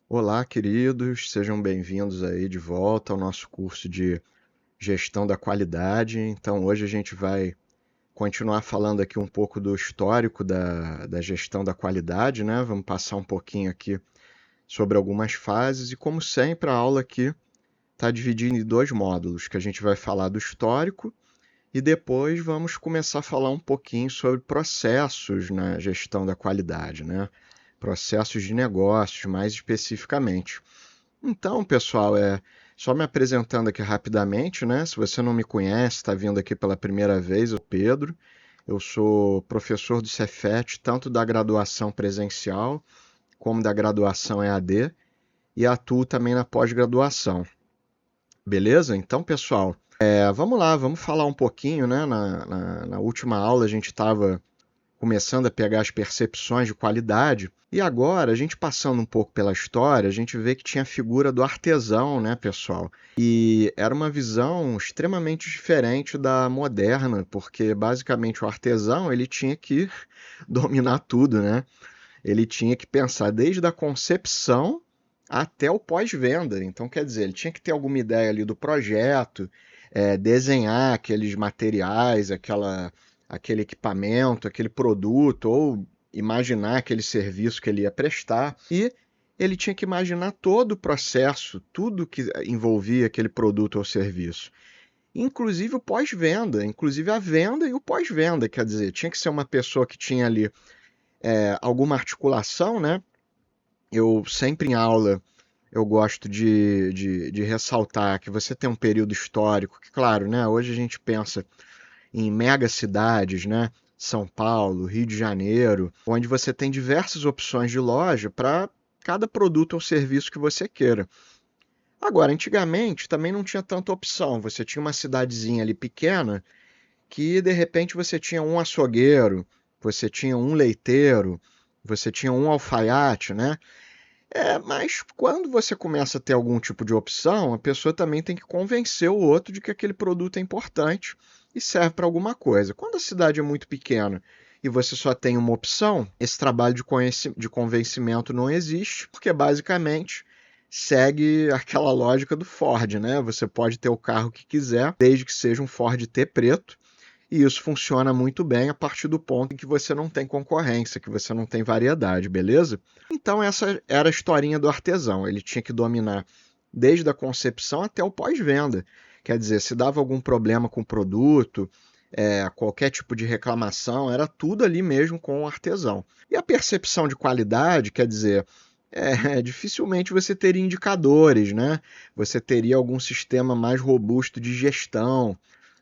Olá, queridos, sejam bem-vindos aí de volta ao nosso curso de Gestão da Qualidade. Então, hoje a gente vai continuar falando aqui um pouco do histórico da gestão da qualidade, né? Vamos passar um pouquinho aqui sobre algumas fases e, como sempre, a aula aqui está dividida em dois módulos, que a gente vai falar do histórico e depois vamos começar a falar um pouquinho sobre processos na gestão da qualidade, né? Processos de negócios, mais especificamente. Então, pessoal, só me apresentando aqui rapidamente, né? Se você não me conhece, está vindo aqui pela primeira vez, eu sou Pedro. Eu sou professor do Cefet, tanto da graduação presencial como da graduação EAD, e atuo também na pós-graduação. Beleza? Então, pessoal, vamos lá, vamos falar um pouquinho, né? Na última aula a gente estava começando a pegar as percepções de qualidade. E agora, a gente passando um pouco pela história, a gente vê que tinha a figura do artesão, né, pessoal? E era uma visão extremamente diferente da moderna, porque basicamente o artesão, ele tinha que dominar tudo, né? Ele tinha que pensar desde a concepção até o pós-venda. Então, quer dizer, ele tinha que ter alguma ideia ali do projeto, desenhar aqueles materiais, aquele equipamento, aquele produto, ou imaginar aquele serviço que ele ia prestar. E ele tinha que imaginar todo o processo, tudo que envolvia aquele produto ou serviço. Inclusive o pós-venda, inclusive a venda e o pós-venda, quer dizer, tinha que ser uma pessoa que tinha ali alguma articulação, né? Eu sempre em aula eu gosto de ressaltar que você tem um período histórico, que claro, né? Hoje a gente pensa em megacidades, né? São Paulo, Rio de Janeiro, onde você tem diversas opções de loja para cada produto ou serviço que você queira. Agora, antigamente também não tinha tanta opção. Você tinha uma cidadezinha ali pequena que de repente você tinha um açougueiro, você tinha um leiteiro, você tinha um alfaiate, né? Mas quando você começa a ter algum tipo de opção, a pessoa também tem que convencer o outro de que aquele produto é importante e serve para alguma coisa. Quando a cidade é muito pequena e você só tem uma opção, esse trabalho de convencimento não existe, porque basicamente segue aquela lógica do Ford, né? Você pode ter o carro que quiser, desde que seja um Ford T preto, e isso funciona muito bem a partir do ponto em que você não tem concorrência, que você não tem variedade, beleza? Então essa era a historinha do artesão. Ele tinha que dominar desde a concepção até o pós-venda. Quer dizer, se dava algum problema com o produto, qualquer tipo de reclamação, era tudo ali mesmo com o artesão. E a percepção de qualidade, quer dizer, dificilmente você teria indicadores, né? Você teria algum sistema mais robusto de gestão,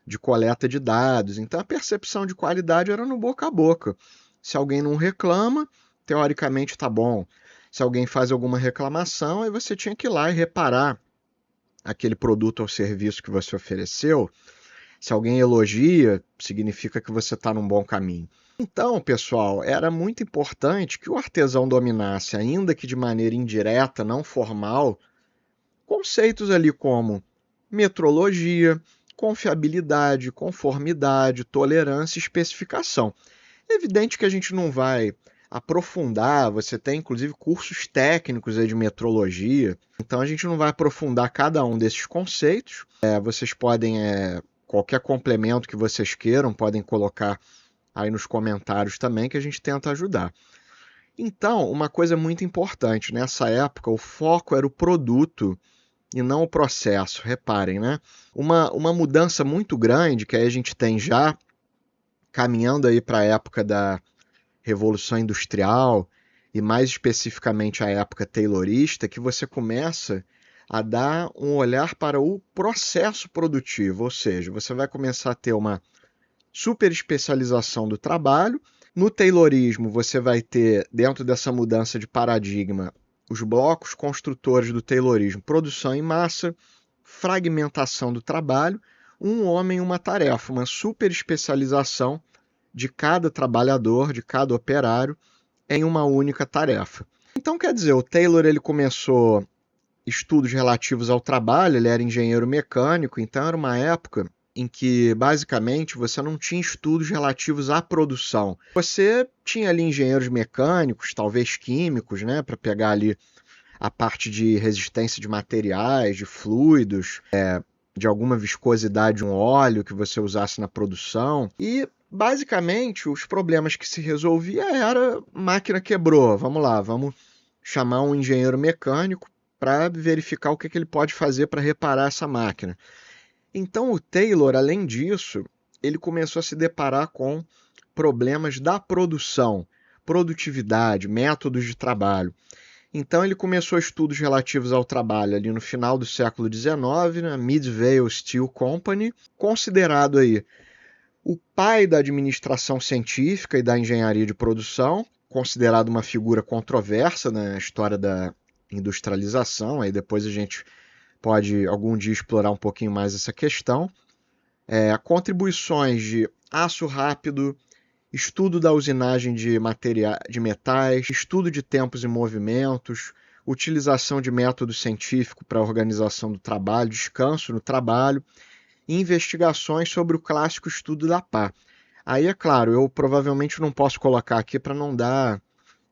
de coleta de dados. Então a percepção de qualidade era no boca a boca. Se alguém não reclama, teoricamente está bom. Se alguém faz alguma reclamação, aí você tinha que ir lá e reparar aquele produto ou serviço que você ofereceu. Se alguém elogia, significa que você está num bom caminho. Então, pessoal, era muito importante que o artesão dominasse, ainda que de maneira indireta, não formal, conceitos ali como metrologia, confiabilidade, conformidade, tolerância e especificação. É evidente que a gente não vai aprofundar, você tem inclusive cursos técnicos aí de metrologia, então a gente não vai aprofundar cada um desses conceitos. Vocês podem, qualquer complemento que vocês queiram, podem colocar aí nos comentários também, que a gente tenta ajudar. Então, uma coisa muito importante, nessa época o foco era o produto e não o processo. Reparem, né? Uma mudança muito grande que aí a gente tem já caminhando aí para a época da Revolução Industrial e mais especificamente a época taylorista, que você começa a dar um olhar para o processo produtivo, ou seja, você vai começar a ter uma super especialização do trabalho. No Taylorismo, você vai ter, dentro dessa mudança de paradigma, os blocos construtores do Taylorismo, produção em massa, fragmentação do trabalho, um homem, uma tarefa, uma super especialização de cada trabalhador, de cada operário, em uma única tarefa. Então, quer dizer, o Taylor ele começou estudos relativos ao trabalho, ele era engenheiro mecânico, então era uma época em que basicamente você não tinha estudos relativos à produção. Você tinha ali engenheiros mecânicos, talvez químicos, né, para pegar ali a parte de resistência de materiais, de fluidos, de alguma viscosidade de um óleo que você usasse na produção. E basicamente os problemas que se resolvia era máquina quebrou, vamos lá, vamos chamar um engenheiro mecânico para verificar o que ele pode fazer para reparar essa máquina. Então o Taylor, além disso, ele começou a se deparar com problemas da produção, produtividade, métodos de trabalho. Então ele começou estudos relativos ao trabalho ali no final do século XIX, na Midvale Steel Company, considerado aí o pai da administração científica e da engenharia de produção, considerado uma figura controversa na história da industrialização. Aí depois a gente pode algum dia explorar um pouquinho mais essa questão. Contribuições de aço rápido, estudo da usinagem de metais, estudo de tempos e movimentos, utilização de método científico para a organização do trabalho, descanso no trabalho, e investigações sobre o clássico estudo da pá. Aí, é claro, eu provavelmente não posso colocar aqui para não dar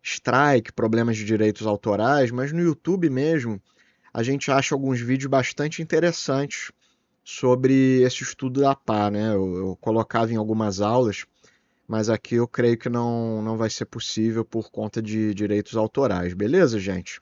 strike, problemas de direitos autorais, mas no YouTube mesmo a gente acha alguns vídeos bastante interessantes sobre esse estudo da pá, né? Eu colocava em algumas aulas, mas aqui eu creio que não vai ser possível por conta de direitos autorais, beleza, gente?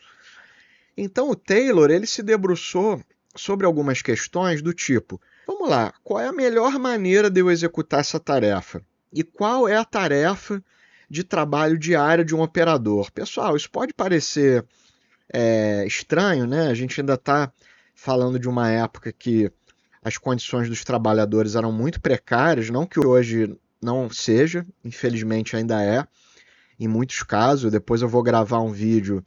Então o Taylor, ele se debruçou sobre algumas questões do tipo, vamos lá, qual é a melhor maneira de eu executar essa tarefa? E qual é a tarefa de trabalho diária de um operador? Pessoal, isso pode parecer estranho, né? A gente ainda está falando de uma época que as condições dos trabalhadores eram muito precárias, não que hoje não seja, infelizmente ainda é, em muitos casos. Depois eu vou gravar um vídeo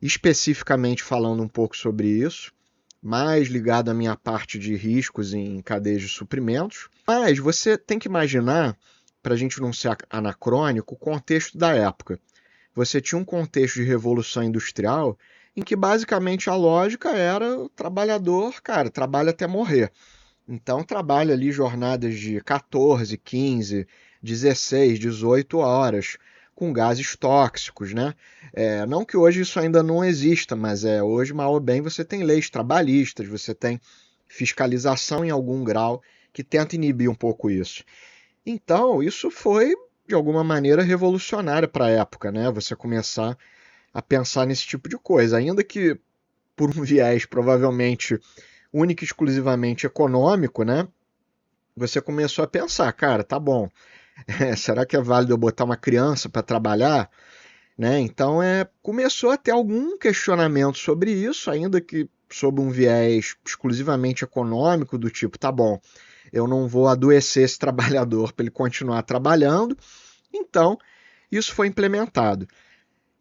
especificamente falando um pouco sobre isso, mais ligado à minha parte de riscos em cadeias de suprimentos. Mas você tem que imaginar, para a gente não ser anacrônico, o contexto da época. Você tinha um contexto de revolução industrial em que basicamente a lógica era o trabalhador, cara, trabalha até morrer. Então trabalha ali jornadas de 14, 15, 16, 18 horas, com gases tóxicos, né? Não que hoje isso ainda não exista, mas hoje, mal ou bem, você tem leis trabalhistas, você tem fiscalização em algum grau que tenta inibir um pouco isso. Então, isso foi, de alguma maneira, revolucionário para a época, né? Você começar a pensar nesse tipo de coisa, ainda que por um viés provavelmente único e exclusivamente econômico, né? Você começou a pensar, cara, tá bom, será que é válido eu botar uma criança para trabalhar? Né? Então começou a ter algum questionamento sobre isso, ainda que sob um viés exclusivamente econômico, do tipo, tá bom, eu não vou adoecer esse trabalhador para ele continuar trabalhando, então isso foi implementado.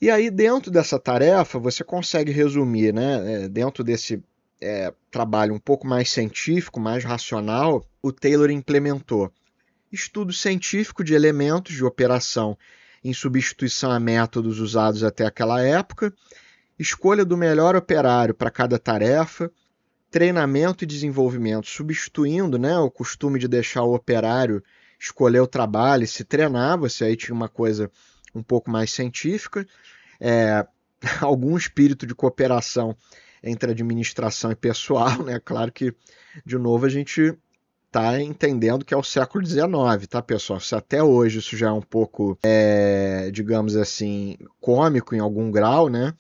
E aí, dentro dessa tarefa, você consegue resumir, né, dentro desse trabalho um pouco mais científico, mais racional, o Taylor implementou estudo científico de elementos de operação em substituição a métodos usados até aquela época, escolha do melhor operário para cada tarefa, treinamento e desenvolvimento, substituindo, né, o costume de deixar o operário escolher o trabalho e se treinar. Você aí tinha uma coisa um pouco mais científica, algum espírito de cooperação entre administração e pessoal, né? Claro que, de novo, a gente está entendendo que é o século XIX, tá, pessoal? Se até hoje isso já é um pouco, digamos assim, cômico em algum grau, né?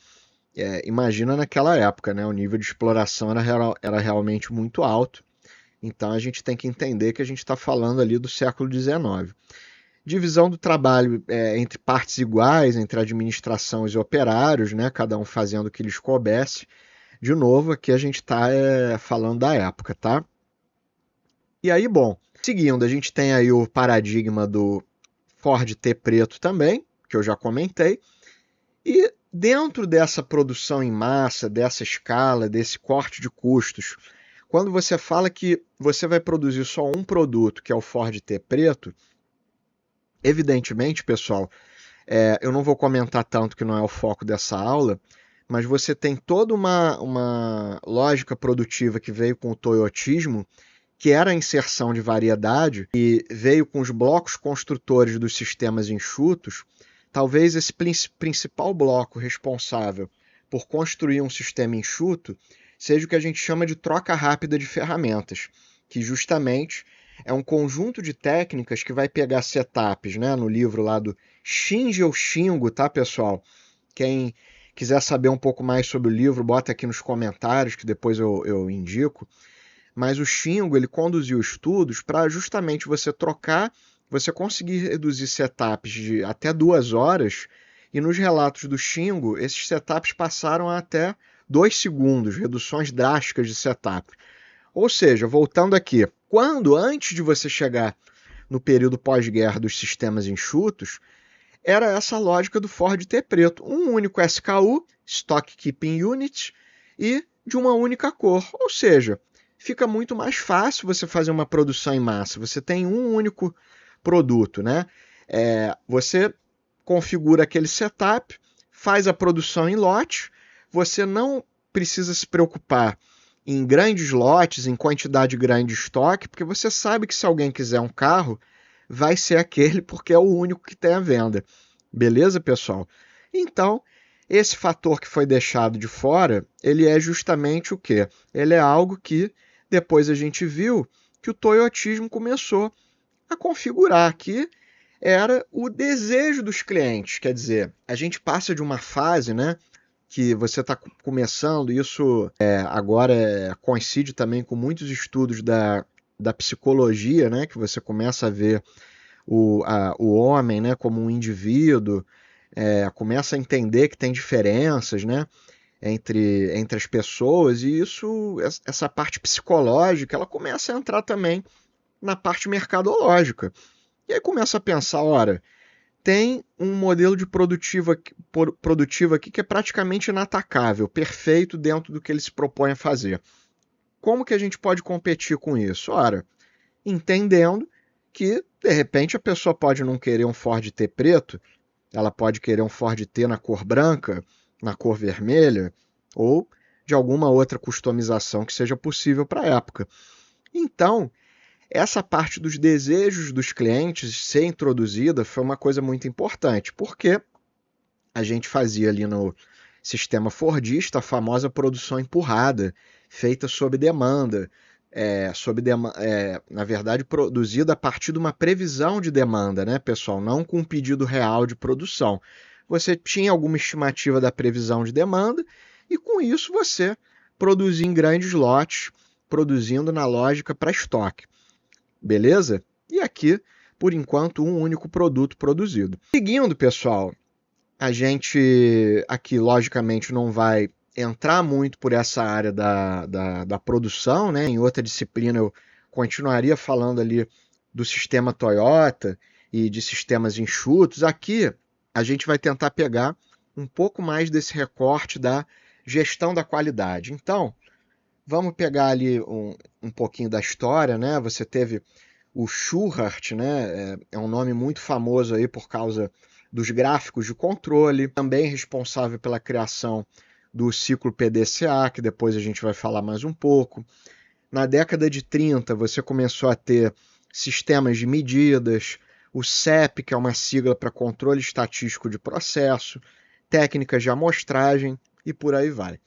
Imagina naquela época, né? O nível de exploração era realmente muito alto. Então a gente tem que entender que a gente está falando ali do século XIX. Divisão do trabalho entre partes iguais, entre administração e operários, né? Cada um fazendo o que lhes coubesse. De novo, aqui a gente está falando da época, tá? E aí, bom, seguindo, a gente tem aí o paradigma do Ford T preto também, que eu já comentei. E dentro dessa produção em massa, dessa escala, desse corte de custos, quando você fala que você vai produzir só um produto, que é o Ford T preto, evidentemente, pessoal, eu não vou comentar tanto que não é o foco dessa aula, mas você tem toda uma lógica produtiva que veio com o toyotismo, que era a inserção de variedade, e veio com os blocos construtores dos sistemas enxutos. Talvez esse principal bloco responsável por construir um sistema enxuto seja o que a gente chama de troca rápida de ferramentas, que justamente é um conjunto de técnicas que vai pegar setups, né, no livro lá do Shinji ou Shingo, tá, pessoal? Quem quiser saber um pouco mais sobre o livro, bota aqui nos comentários que depois eu indico. Mas o Shingo, ele conduziu estudos para justamente você conseguir reduzir setups de até 2 horas, e nos relatos do Shingo, esses setups passaram a até 2 segundos, reduções drásticas de setup. Ou seja, voltando aqui, antes de você chegar no período pós-guerra dos sistemas enxutos, era essa lógica do Ford T preto, um único SKU, Stock Keeping Unit, e de uma única cor. Ou seja, fica muito mais fácil você fazer uma produção em massa. Você tem um único produto, né? Você configura aquele setup, faz a produção em lote, você não precisa se preocupar em grandes lotes, em quantidade grande de estoque, porque você sabe que se alguém quiser um carro, vai ser aquele porque é o único que tem à venda. Beleza, pessoal? Então, esse fator que foi deixado de fora, ele é justamente o quê? Ele é algo que depois a gente viu que o toyotismo começou a configurar, que era o desejo dos clientes. Quer dizer, a gente passa de uma fase, né, que você está começando, isso agora coincide também com muitos estudos da psicologia, né, que você começa a ver o homem, né, como um indivíduo, começa a entender que tem diferenças, né, entre as pessoas, e essa parte psicológica, ela começa a entrar também na parte mercadológica. E aí começa a pensar, ora, tem um modelo de produtivo aqui que é praticamente inatacável, perfeito dentro do que ele se propõe a fazer. Como que a gente pode competir com isso? Ora, entendendo que, de repente, a pessoa pode não querer um Ford T preto, ela pode querer um Ford T na cor branca, na cor vermelha, ou de alguma outra customização que seja possível para a época. Então, essa parte dos desejos dos clientes ser introduzida foi uma coisa muito importante, porque a gente fazia ali no sistema fordista a famosa produção empurrada, feita sob demanda, na verdade, produzida a partir de uma previsão de demanda, né, pessoal? Não com um pedido real de produção. Você tinha alguma estimativa da previsão de demanda e, com isso, você produzia em grandes lotes, produzindo na lógica para estoque. Beleza? E aqui, por enquanto, um único produto produzido. Seguindo, pessoal, a gente aqui, logicamente, não vai entrar muito por essa área da produção, né? Em outra disciplina eu continuaria falando ali do sistema Toyota e de sistemas enxutos. Aqui a gente vai tentar pegar um pouco mais desse recorte da gestão da qualidade. Então, vamos pegar ali um pouquinho da história, né? Você teve o Schuhart, né? É um nome muito famoso aí por causa dos gráficos de controle, também responsável pela criação do ciclo PDCA, que depois a gente vai falar mais um pouco. Na década de 30, você começou a ter sistemas de medidas, o CEP, que é uma sigla para controle estatístico de processo, técnicas de amostragem e por aí vai.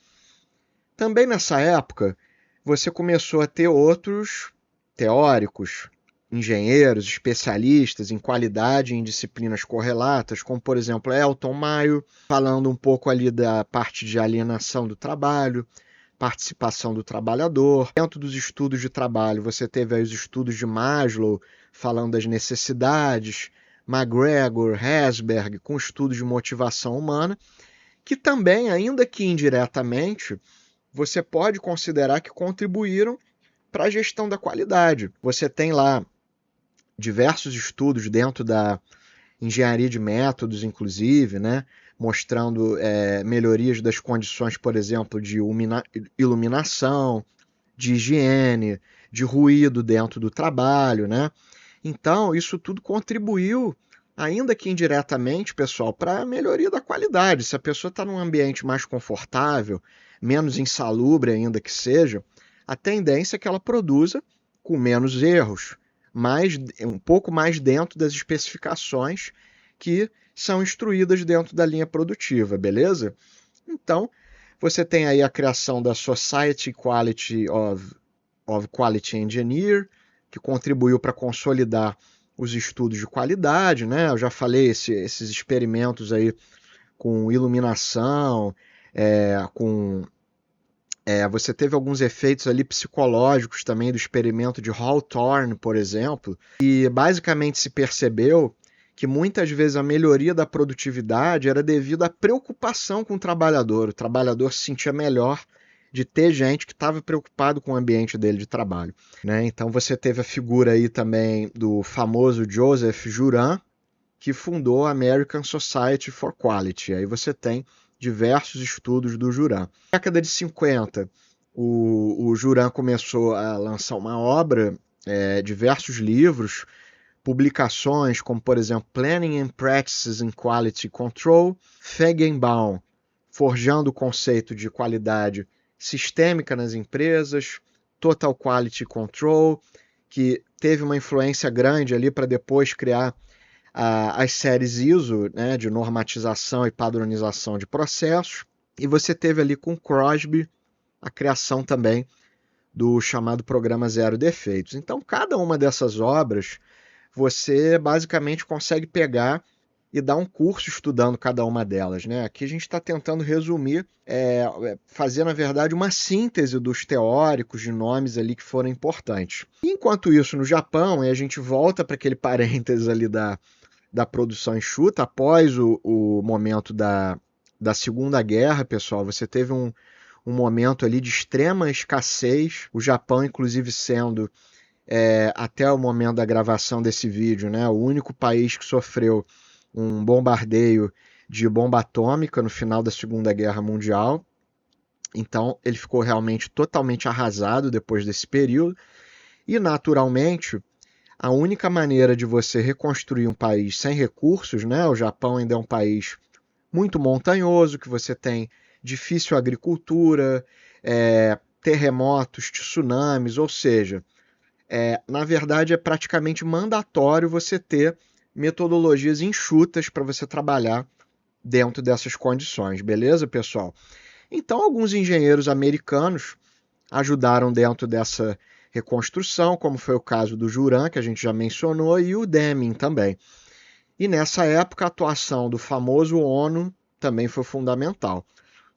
Também nessa época, você começou a ter outros teóricos, engenheiros, especialistas em qualidade em disciplinas correlatas, como, por exemplo, Elton Mayo, falando um pouco ali da parte de alienação do trabalho, participação do trabalhador. Dentro dos estudos de trabalho, você teve aí os estudos de Maslow, falando das necessidades, McGregor, Herzberg, com estudos de motivação humana, que também, ainda que indiretamente, você pode considerar que contribuíram para a gestão da qualidade. Você tem lá diversos estudos dentro da engenharia de métodos, inclusive, né, mostrando melhorias das condições, por exemplo, de iluminação, de higiene, de ruído dentro do trabalho, né? Então, isso tudo contribuiu, ainda que indiretamente, pessoal, para a melhoria da qualidade. Se a pessoa está num ambiente mais confortável, menos insalubre ainda que seja, a tendência é que ela produza com menos erros, um pouco mais dentro das especificações que são instruídas dentro da linha produtiva, beleza? Então, Você tem aí a criação da Society of Quality Engineer, que contribuiu para consolidar os estudos de qualidade, né? Eu já falei esses experimentos aí com iluminação, você teve alguns efeitos ali psicológicos também do experimento de Hawthorne, por exemplo, e basicamente se percebeu que muitas vezes a melhoria da produtividade era devido à preocupação com o trabalhador se sentia melhor de ter gente que estava preocupado com o ambiente dele de trabalho, né? Então você teve a figura aí também do famoso Joseph Juran, que fundou a American Society for Quality. Aí você tem diversos estudos do Juran. Na década de 50, o Juran começou a lançar uma obra, diversos livros, publicações como, por exemplo, Planning and Practices in Quality Control, Feigenbaum, forjando o conceito de qualidade sistêmica nas empresas, Total Quality Control, que teve uma influência grande ali para depois criar as séries ISO, né, de normatização e padronização de processos, e você teve ali com Crosby a criação também do chamado Programa Zero Defeitos. Então, cada uma dessas obras, você basicamente consegue pegar e dar um curso estudando cada uma delas, né? Aqui a gente está tentando resumir, fazer, na verdade, uma síntese dos teóricos de nomes ali que foram importantes. Enquanto isso, no Japão, e a gente volta para aquele parênteses ali da produção enxuta, após o momento da Segunda Guerra, pessoal, você teve um momento ali de extrema escassez, o Japão, inclusive, sendo, até o momento da gravação desse vídeo, né, o único país que sofreu um bombardeio de bomba atômica no final da Segunda Guerra Mundial. Então, ele ficou realmente totalmente arrasado depois desse período. E, naturalmente, a única maneira de você reconstruir um país sem recursos, né? O Japão ainda é um país muito montanhoso, que você tem difícil agricultura, terremotos, tsunamis, ou seja, na verdade é praticamente mandatório você ter metodologias enxutas para você trabalhar dentro dessas condições, beleza, pessoal? Então, alguns engenheiros americanos ajudaram dentro dessa reconstrução, como foi o caso do Juran, que a gente já mencionou, e o Deming também. E nessa época, a atuação do famoso Ono também foi fundamental.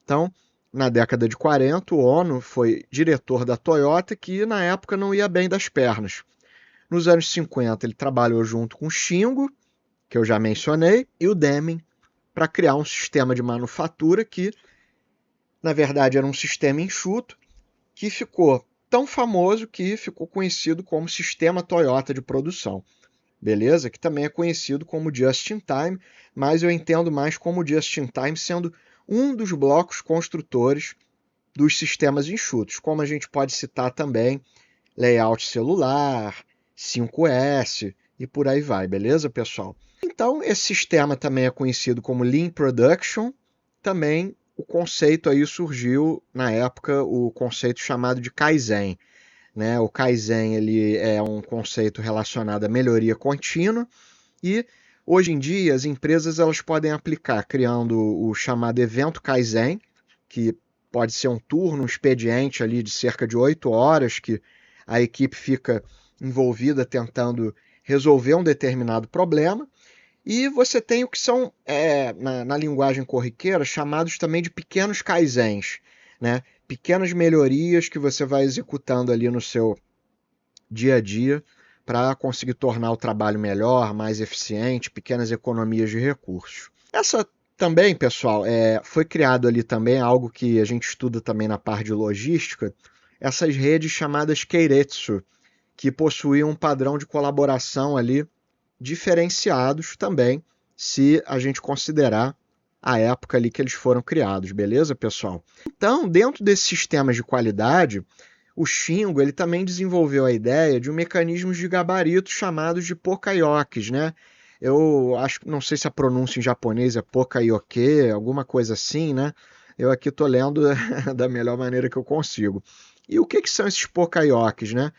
Então, na década de 40, o Ono foi diretor da Toyota, que na época não ia bem das pernas. Nos anos 50, ele trabalhou junto com o Shingo, que eu já mencionei, e o Deming, para criar um sistema de manufatura que, na verdade, era um sistema enxuto, que ficou tão famoso que ficou conhecido como Sistema Toyota de Produção. Beleza? Que também é conhecido como Just in Time, mas eu entendo mais como Just in Time sendo um dos blocos construtores dos sistemas enxutos, como a gente pode citar também layout celular, 5S e por aí vai, beleza, pessoal? Então, esse sistema também é conhecido como Lean Production, também o conceito aí surgiu, na época, o conceito chamado de Kaizen. Né? O Kaizen ele é um conceito relacionado à melhoria contínua e, hoje em dia, as empresas elas podem aplicar criando o chamado evento Kaizen, que pode ser um turno, um expediente ali de cerca de 8 horas, que a equipe fica envolvida tentando resolver um determinado problema. E você tem o que são, na linguagem corriqueira, chamados também de pequenos kaizens, né? Pequenas melhorias que você vai executando ali no seu dia a dia para conseguir tornar o trabalho melhor, mais eficiente, pequenas economias de recursos. Essa também, pessoal, foi criado ali também algo que a gente estuda também na parte de logística, essas redes chamadas Keiretsu, que possuíam um padrão de colaboração ali diferenciados também, se a gente considerar a época ali que eles foram criados, beleza, pessoal? Então, dentro desses sistemas de qualidade, o Shingo ele também desenvolveu a ideia de um mecanismo de gabarito chamados de Pokayokis, né? Eu acho, não sei se a pronúncia em japonês é Pokayoke, alguma coisa assim, né? Eu aqui estou lendo da melhor maneira que eu consigo. E o que são esses Pokayokis, né?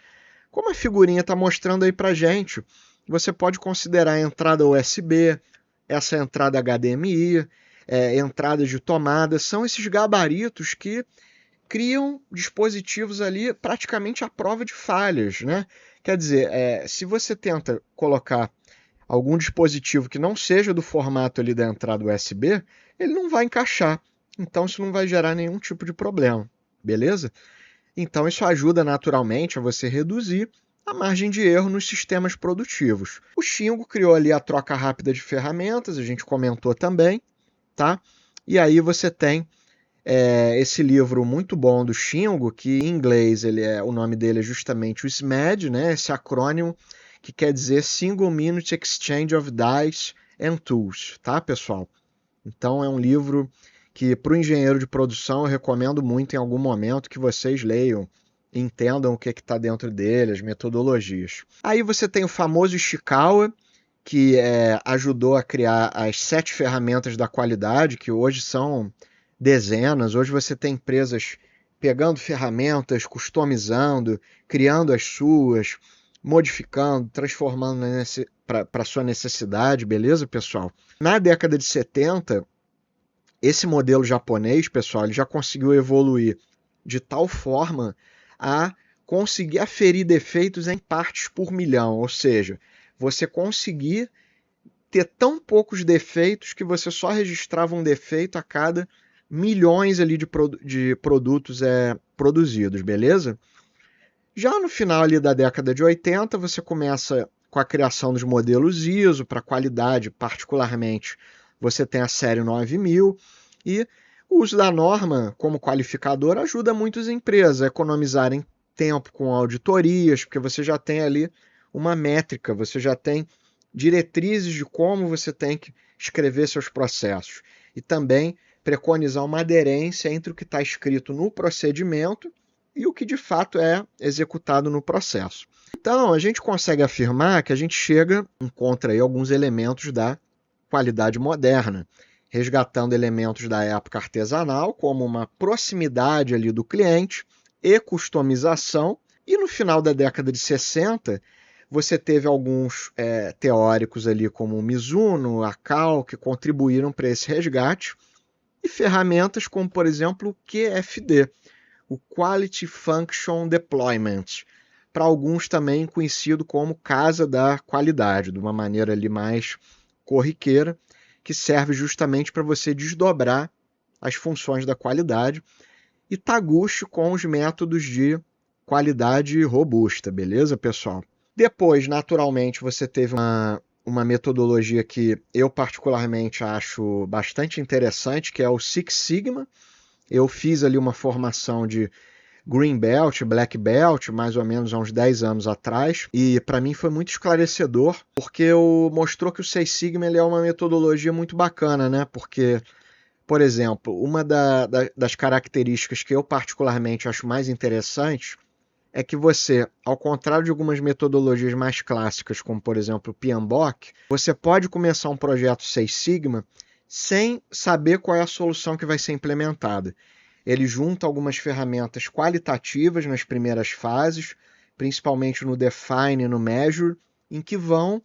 Como a figurinha está mostrando aí pra gente, você pode considerar a entrada USB, essa entrada HDMI, entradas de tomada, são esses gabaritos que criam dispositivos ali praticamente à prova de falhas, né? Quer dizer, se você tenta colocar algum dispositivo que não seja do formato ali da entrada USB, ele não vai encaixar. Então isso não vai gerar nenhum tipo de problema, beleza? Então isso ajuda naturalmente a você reduzir a margem de erro nos sistemas produtivos. O Shingo criou ali a troca rápida de ferramentas, a gente comentou também, tá? E aí você tem esse livro muito bom do Shingo, que em inglês o nome dele é justamente o SMAD, né? Esse acrônimo que quer dizer Single Minute Exchange of Dice and Tools, tá, pessoal? Então é um livro que para o engenheiro de produção eu recomendo muito em algum momento que vocês leiam, entendam o que está dentro dele, as metodologias. Aí você tem o famoso Ishikawa, que ajudou a criar as 7 ferramentas da qualidade, que hoje são dezenas. Hoje você tem empresas pegando ferramentas, customizando, criando as suas, modificando, transformando para a sua necessidade, beleza, pessoal? Na década de 70, esse modelo japonês, pessoal, ele já conseguiu evoluir de tal forma a conseguir aferir defeitos em partes por milhão, ou seja, você conseguir ter tão poucos defeitos que você só registrava um defeito a cada milhões ali de produtos produzidos, beleza? Já no final ali da década de 80, você começa com a criação dos modelos ISO para qualidade, particularmente você tem a série 9000 e o uso da norma como qualificador ajuda muitas empresas a economizarem tempo com auditorias, porque você já tem ali uma métrica, você já tem diretrizes de como você tem que escrever seus processos e também preconizar uma aderência entre o que está escrito no procedimento e o que de fato é executado no processo. Então, a gente consegue afirmar que a gente encontra aí alguns elementos da qualidade moderna, resgatando elementos da época artesanal, como uma proximidade ali do cliente e customização. E no final da década de 60, você teve alguns teóricos ali como o Mizuno, a Cal, que contribuíram para esse resgate, e ferramentas como, por exemplo, o QFD, o Quality Function Deployment, para alguns também conhecido como Casa da Qualidade, de uma maneira ali mais corriqueira, que serve justamente para você desdobrar as funções da qualidade e Taguchi com os métodos de qualidade robusta, beleza, pessoal? Depois, naturalmente, você teve uma metodologia que eu particularmente acho bastante interessante, que é o Six Sigma. Eu fiz ali uma formação de Green Belt, Black Belt, mais ou menos há uns 10 anos atrás, e para mim foi muito esclarecedor, porque mostrou que o Six Sigma ele é uma metodologia muito bacana, né? Porque, por exemplo, uma das características que eu particularmente acho mais interessantes é que você, ao contrário de algumas metodologias mais clássicas, como por exemplo o PMBOK, você pode começar um projeto Six Sigma sem saber qual é a solução que vai ser implementada. Ele junta algumas ferramentas qualitativas nas primeiras fases, principalmente no Define e no Measure, em que vão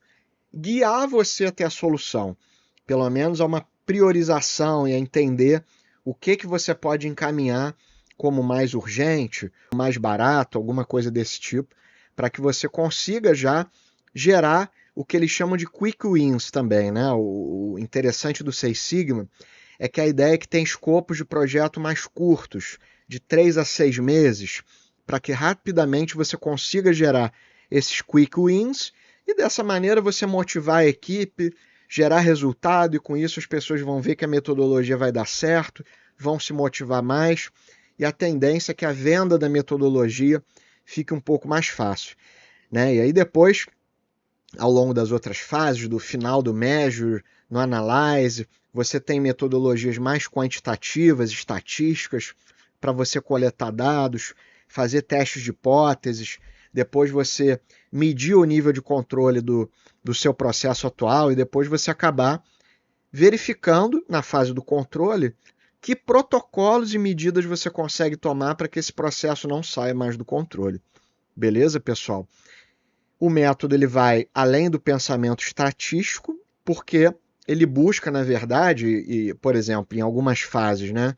guiar você até a solução. Pelo menos a uma priorização e a entender o que você pode encaminhar como mais urgente, mais barato, alguma coisa desse tipo, para que você consiga já gerar o que eles chamam de quick wins também, né? O interessante do Six Sigma é que a ideia é que tem escopos de projeto mais curtos, de 3 a 6 meses, para que rapidamente você consiga gerar esses quick wins e dessa maneira você motivar a equipe, gerar resultado e com isso as pessoas vão ver que a metodologia vai dar certo, vão se motivar mais e a tendência é que a venda da metodologia fique um pouco mais fácil, né? E aí depois, ao longo das outras fases, do final do Measure, no Analyze, você tem metodologias mais quantitativas, estatísticas, para você coletar dados, fazer testes de hipóteses, depois você medir o nível de controle do seu processo atual e depois você acabar verificando, na fase do controle, que protocolos e medidas você consegue tomar para que esse processo não saia mais do controle. Beleza, pessoal? O método ele vai além do pensamento estatístico, porque ele busca, na verdade, e, por exemplo, em algumas fases, né?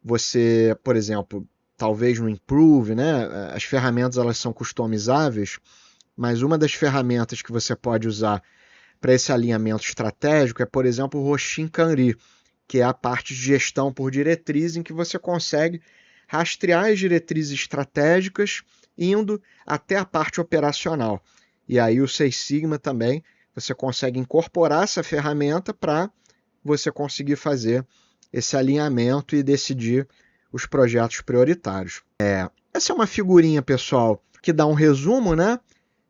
Você, por exemplo, talvez no Improve, né? As ferramentas elas são customizáveis, mas uma das ferramentas que você pode usar para esse alinhamento estratégico é, por exemplo, o Roshin Kanri, que é a parte de gestão por diretriz, em que você consegue rastrear as diretrizes estratégicas indo até a parte operacional. E aí o Seis Sigma também, você consegue incorporar essa ferramenta para você conseguir fazer esse alinhamento e decidir os projetos prioritários. Essa é uma figurinha, pessoal, que dá um resumo, né,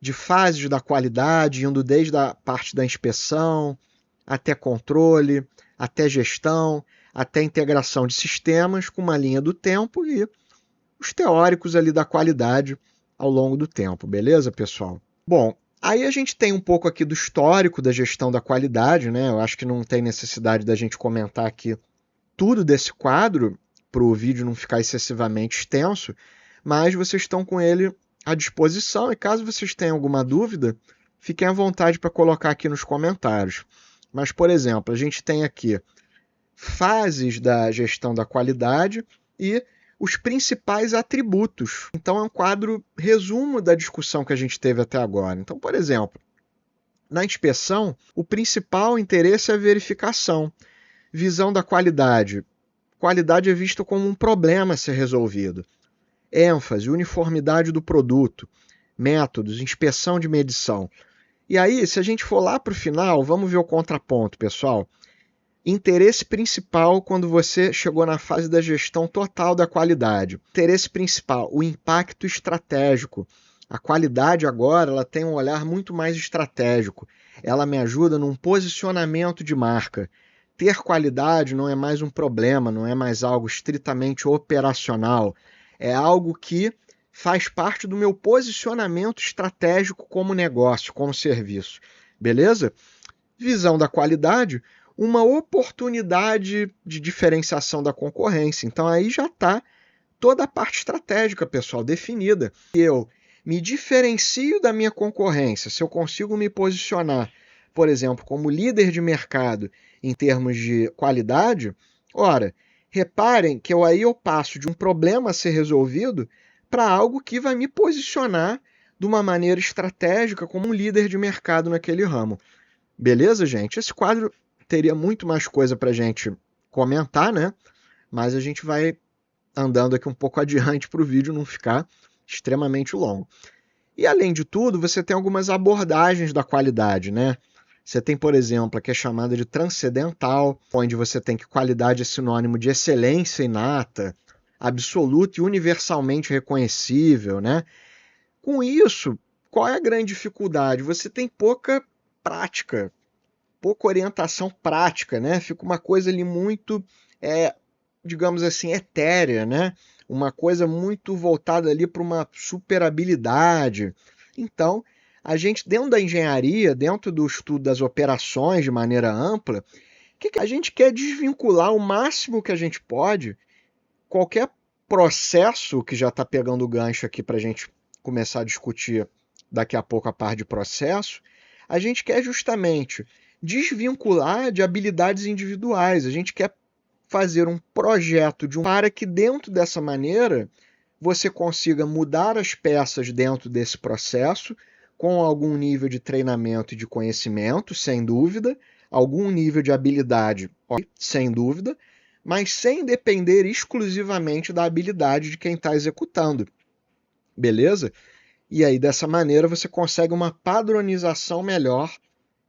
de fases da qualidade, indo desde a parte da inspeção, até controle, até gestão, até integração de sistemas, com uma linha do tempo e os teóricos ali da qualidade ao longo do tempo, beleza, pessoal? Bom, aí a gente tem um pouco aqui do histórico da gestão da qualidade, né? Eu acho que não tem necessidade da gente comentar aqui tudo desse quadro para o vídeo não ficar excessivamente extenso, mas vocês estão com ele à disposição e caso vocês tenham alguma dúvida, fiquem à vontade para colocar aqui nos comentários. Mas, por exemplo, a gente tem aqui fases da gestão da qualidade e os principais atributos. Então, é um quadro resumo da discussão que a gente teve até agora. Então, por exemplo, na inspeção, o principal interesse é a verificação. Visão da qualidade. Qualidade é vista como um problema a ser resolvido. ênfase, uniformidade do produto, métodos, inspeção de medição. E aí, se a gente for lá para o final, vamos ver o contraponto, pessoal. Interesse principal quando você chegou na fase da gestão total da qualidade. Interesse principal, o impacto estratégico. A qualidade agora ela tem um olhar muito mais estratégico. Ela me ajuda num posicionamento de marca. Ter qualidade não é mais um problema, não é mais algo estritamente operacional. É algo que faz parte do meu posicionamento estratégico como negócio, como serviço. Beleza? Visão da qualidade, uma oportunidade de diferenciação da concorrência. Então aí já está toda a parte estratégica, pessoal, definida. Eu me diferencio da minha concorrência, se eu consigo me posicionar, por exemplo, como líder de mercado em termos de qualidade, ora, reparem que eu passo de um problema a ser resolvido para algo que vai me posicionar de uma maneira estratégica como um líder de mercado naquele ramo. Beleza, gente? Esse quadro teria muito mais coisa para a gente comentar, né? Mas a gente vai andando aqui um pouco adiante para o vídeo não ficar extremamente longo. E além de tudo, você tem algumas abordagens da qualidade, né? Você tem, por exemplo, a que é chamada de transcendental, onde você tem que qualidade é sinônimo de excelência inata, absoluta e universalmente reconhecível, né? Com isso, qual é a grande dificuldade? Você tem pouca prática, pouca orientação prática, né? Fica uma coisa ali muito, digamos assim, etérea, né? Uma coisa muito voltada ali para uma super habilidade. Então, a gente, dentro da engenharia, dentro do estudo das operações de maneira ampla, a gente quer desvincular o máximo que a gente pode qualquer processo que já está pegando o gancho aqui para a gente começar a discutir daqui a pouco a parte de processo, a gente quer justamente desvincular de habilidades individuais. A gente quer fazer um projeto para que dentro dessa maneira você consiga mudar as peças dentro desse processo com algum nível de treinamento e de conhecimento, sem dúvida, algum nível de habilidade, sem dúvida, mas sem depender exclusivamente da habilidade de quem está executando. Beleza? E aí, dessa maneira, você consegue uma padronização melhor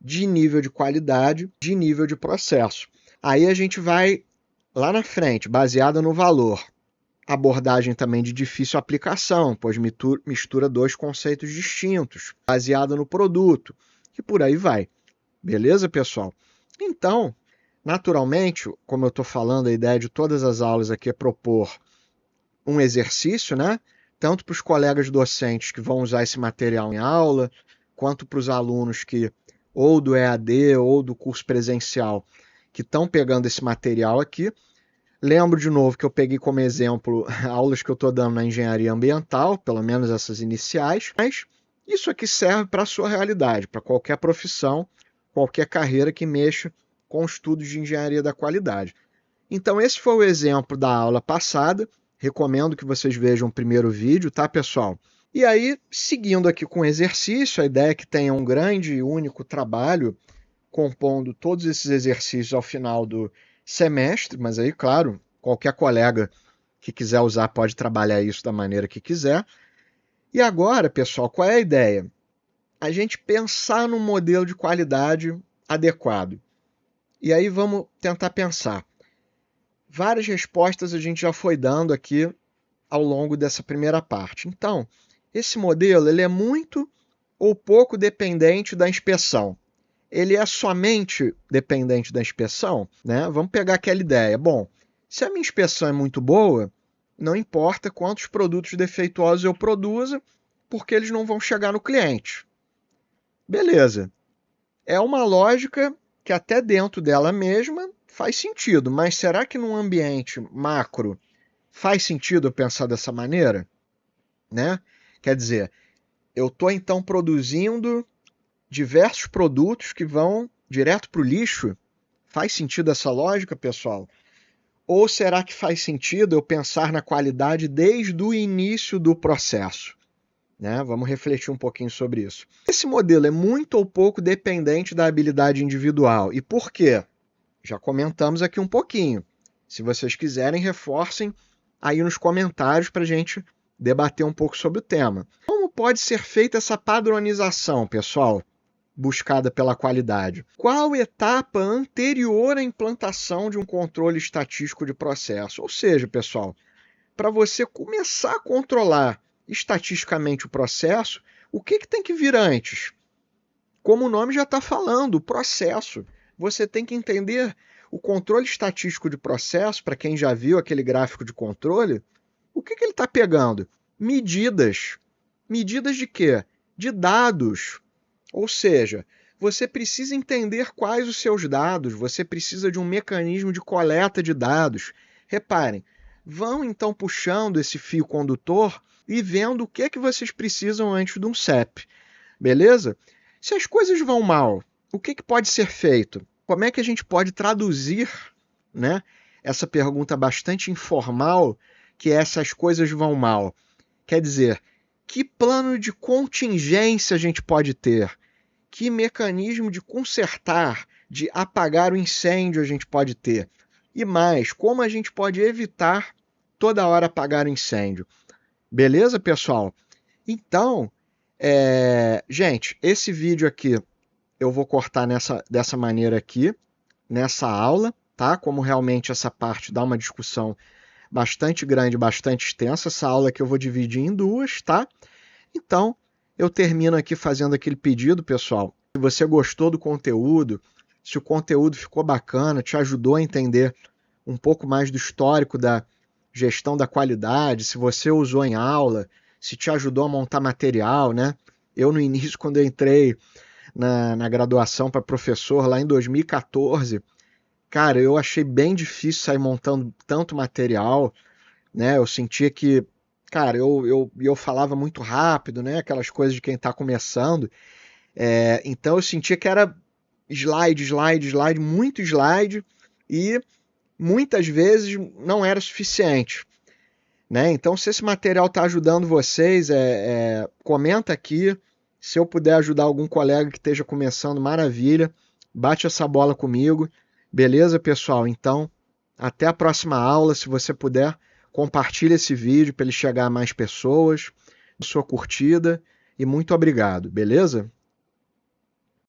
de nível de qualidade, de nível de processo. Aí a gente vai lá na frente, baseada no valor. Abordagem também de difícil aplicação, pois mistura dois conceitos distintos, baseada no produto, e por aí vai. Beleza, pessoal? Então, naturalmente, como eu estou falando, a ideia de todas as aulas aqui é propor um exercício, né? Tanto para os colegas docentes que vão usar esse material em aula, quanto para os alunos que, ou do EAD ou do curso presencial, que estão pegando esse material aqui. Lembro de novo que eu peguei como exemplo aulas que eu estou dando na engenharia ambiental, pelo menos essas iniciais, mas isso aqui serve para a sua realidade, para qualquer profissão. qualquer carreira que mexa com estudos de engenharia da qualidade. Então, esse foi o exemplo da aula passada. Recomendo que vocês vejam o primeiro vídeo, tá, pessoal? E aí, seguindo aqui com o exercício, a ideia é que tenha um grande e único trabalho compondo todos esses exercícios ao final do semestre, mas aí, claro, qualquer colega que quiser usar pode trabalhar isso da maneira que quiser. E agora, pessoal, qual é a ideia? A gente pensar num modelo de qualidade adequado. E aí vamos tentar pensar. Várias respostas a gente já foi dando aqui ao longo dessa primeira parte. Então, esse modelo ele é muito ou pouco dependente da inspeção. Ele é somente dependente da inspeção, né? Vamos pegar aquela ideia. Bom, se a minha inspeção é muito boa, não importa quantos produtos defeituosos eu produza, porque eles não vão chegar no cliente. Beleza. É uma lógica que até dentro dela mesma faz sentido, mas será que num ambiente macro faz sentido eu pensar dessa maneira? Né? Quer dizer, eu estou então produzindo diversos produtos que vão direto para o lixo? Faz sentido essa lógica, pessoal? Ou será que faz sentido eu pensar na qualidade desde o início do processo? Né? Vamos refletir um pouquinho sobre isso. Esse modelo é muito ou pouco dependente da habilidade individual. E por quê? Já comentamos aqui um pouquinho. Se vocês quiserem, reforcem aí nos comentários para a gente debater um pouco sobre o tema. Como pode ser feita essa padronização, pessoal, buscada pela qualidade? Qual etapa anterior à implantação de um controle estatístico de processo? Ou seja, pessoal, para você começar a controlar estatisticamente o processo, o que tem que vir antes? Como o nome já está falando, o processo. Você tem que entender o controle estatístico de processo, para quem já viu aquele gráfico de controle, o que ele está pegando? Medidas. Medidas de quê? De dados. Ou seja, você precisa entender quais os seus dados, você precisa de um mecanismo de coleta de dados. Reparem, vão então puxando esse fio condutor e vendo o que vocês precisam antes de um CEP. Beleza? Se as coisas vão mal, o que pode ser feito? Como é que a gente pode traduzir, né, essa pergunta bastante informal, que é essas coisas vão mal? Quer dizer, que plano de contingência a gente pode ter? Que mecanismo de consertar, de apagar o incêndio a gente pode ter? E mais, como a gente pode evitar toda hora apagar o incêndio? Beleza, pessoal? Então, gente, esse vídeo aqui eu vou cortar dessa maneira aqui, nessa aula, tá? Como realmente essa parte dá uma discussão bastante grande, bastante extensa. Essa aula aqui eu vou dividir em duas, tá? Então, eu termino aqui fazendo aquele pedido, pessoal. Se você gostou do conteúdo, se o conteúdo ficou bacana, te ajudou a entender um pouco mais do histórico da gestão da qualidade, se você usou em aula, se te ajudou a montar material, né? Eu, no início, quando eu entrei na graduação para professor, lá em 2014, cara, eu achei bem difícil sair montando tanto material, né? Eu sentia que, cara, eu falava muito rápido, né? Aquelas coisas de quem está começando. Então eu sentia que era slide, muito slide, e muitas vezes não era suficiente. Né? Então, se esse material está ajudando vocês, comenta aqui. Se eu puder ajudar algum colega que esteja começando, maravilha. Bate essa bola comigo. Beleza, pessoal? Então, até a próxima aula. Se você puder, compartilhe esse vídeo para ele chegar a mais pessoas. Sua curtida e muito obrigado. Beleza?